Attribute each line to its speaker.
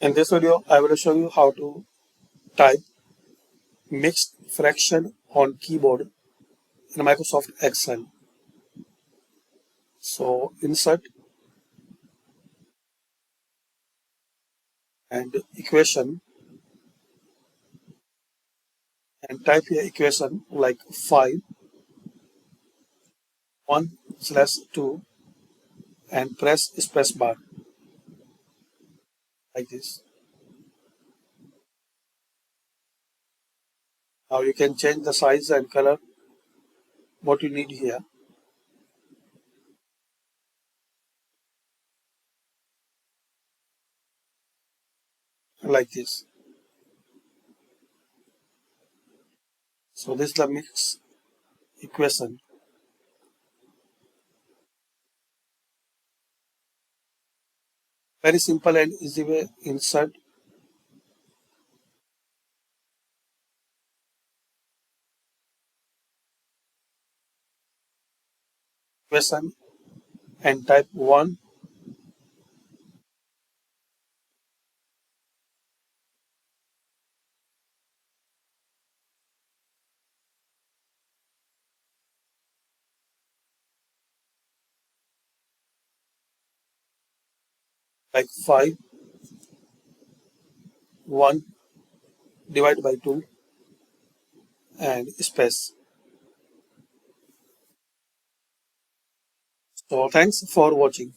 Speaker 1: In this video, I will show you how to type mixed fraction on keyboard in Microsoft Excel. So insert and equation and type here equation like 5, 1/2 and press space bar like this. Now you can change the size and color what you need here like this. So this is the mixed equation. Very simple and easy way. Insert equation and type 1 like 5, 1 divided by 2 and space. So thanks for watching.